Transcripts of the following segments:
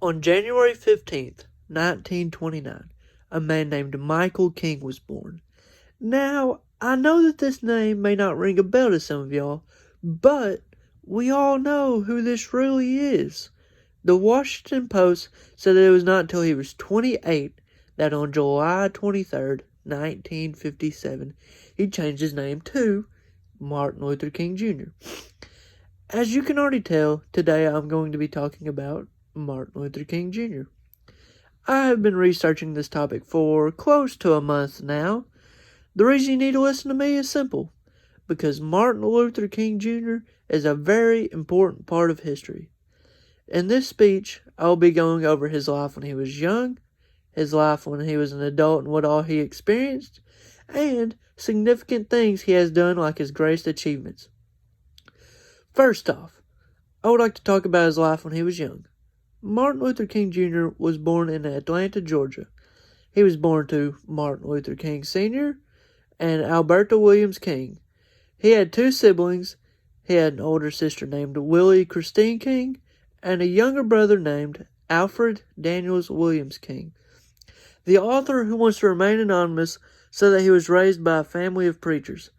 On January 15th, 1929, a man named Michael King was born. Now, I know that this name may not ring a bell to some of y'all, but we all know who this really is. The Washington Post said that it was not until he was 28 that on July 23rd, 1957, he changed his name to Martin Luther King Jr. As you can already tell, today I'm going to be talking about Martin Luther King Jr. I have been researching this topic for close to a month now. The reason you need to listen to me is simple, because Martin Luther King Jr. is a very important part of history. In this speech, I'll be going over his life when he was young, his life when he was an adult and what all he experienced, and significant things he has done like his greatest achievements. First off, I would like to talk about his life when he was young. Martin Luther King Jr. was born in Atlanta, Georgia. He was born to Martin Luther King Sr. and Alberta Williams King. He had two siblings. He had an older sister named Willie Christine King and a younger brother named Alfred Daniels Williams King. The author, who wants to remain anonymous, said that he was raised by a family of preachers.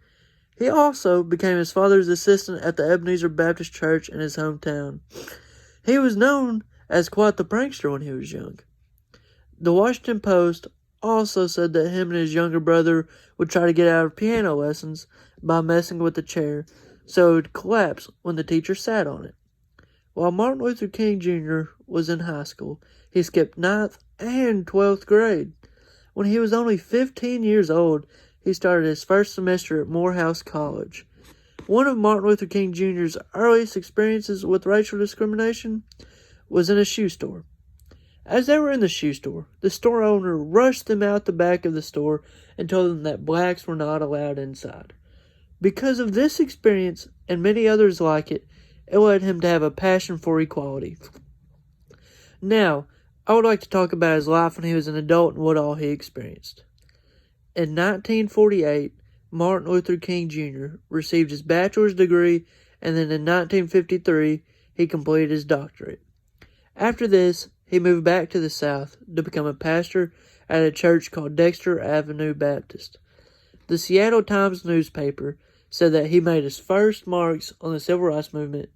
He also became his father's assistant at the Ebenezer Baptist Church in his hometown. He was known as quite the prankster when he was young. The Washington Post also said that him and his younger brother would try to get out of piano lessons by messing with the chair so it would collapse when the teacher sat on it. While Martin Luther King Jr. was in high school, he skipped 9th and 12th grade. When he was only 15 years old, he started his first semester at Morehouse College. One of Martin Luther King Jr.'s earliest experiences with racial discrimination was in a shoe store. As they were in the shoe store, the store owner rushed them out the back of the store and told them that blacks were not allowed inside. Because of this experience and many others like it, it led him to have a passion for equality. Now, I would like to talk about his life when he was an adult and what all he experienced. In 1948, Martin Luther King Jr. received his bachelor's degree, and then in 1953, he completed his doctorate. After this, he moved back to the South to become a pastor at a church called Dexter Avenue Baptist. The Seattle Times newspaper said that he made his first marks on the civil rights movement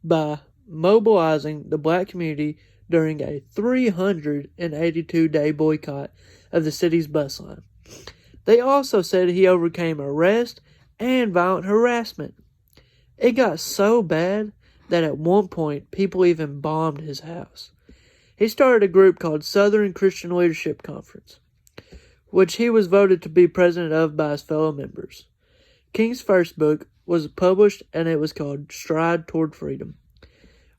by mobilizing the black community during a 382-day boycott of the city's bus line. They also said he overcame arrest and violent harassment. It got so bad that at one point people even bombed his house. He started a group called Southern Christian Leadership Conference, which he was voted to be president of by his fellow members. King's first book was published, and it was called Stride Toward Freedom.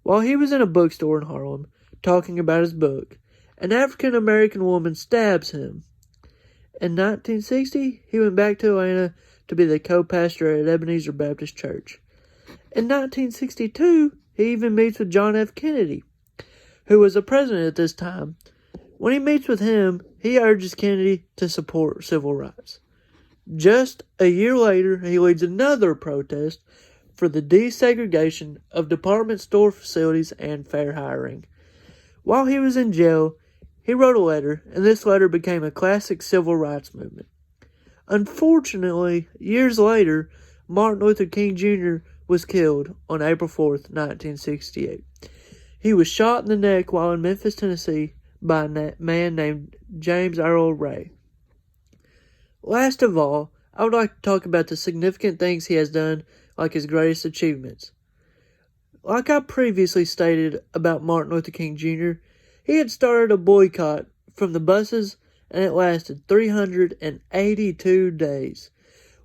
While he was in a bookstore in Harlem talking about his book, an African-American woman stabs him. In 1960, he went back to Atlanta to be the co-pastor at Ebenezer Baptist Church. In 1962, he even meets with John F. Kennedy, who was the president at this time. When he meets with him, he urges Kennedy to support civil rights. Just a year later, he leads another protest for the desegregation of department store facilities and fair hiring. While he was in jail, he wrote a letter, and this letter became a classic civil rights movement. Unfortunately, years later, Martin Luther King Jr. was killed on April 4th, 1968. He was shot in the neck while in Memphis, Tennessee, by a man named James Earl Ray. Last of all, I would like to talk about the significant things he has done, like his greatest achievements. Like I previously stated about Martin Luther King Jr., he had started a boycott from the buses, and it lasted 382 days.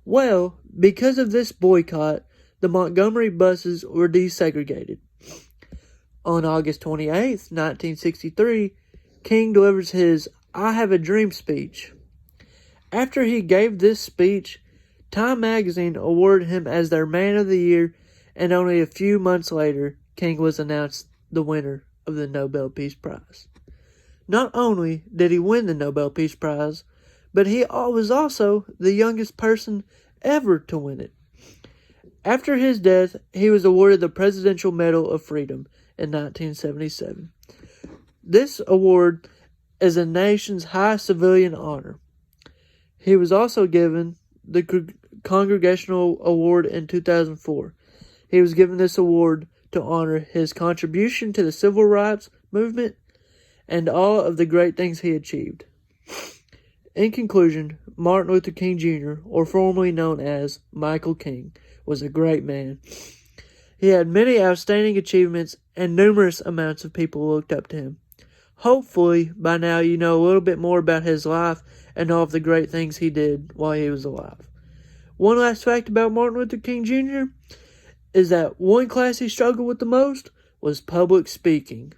Well, because of this boycott, the Montgomery buses were desegregated. On August 28, 1963, King delivers his I Have a Dream speech. After he gave this speech, Time magazine awarded him as their Man of the Year, and only a few months later, King was announced the winner of the Nobel Peace Prize. Not only did he win the Nobel Peace Prize, but he was also the youngest person ever to win it. After his death, he was awarded the Presidential Medal of Freedom in 1977. This award is a nation's highest civilian honor. He was also given the Congressional Award in 2004. He was given this award to honor his contribution to the civil rights movement and all of the great things he achieved. In conclusion, Martin Luther King Jr., or formerly known as Michael King, was a great man. He had many outstanding achievements, and numerous amounts of people looked up to him. Hopefully, by now you know a little bit more about his life and all of the great things he did while he was alive. One last fact about Martin Luther King Jr. is that one class he struggled with the most was public speaking.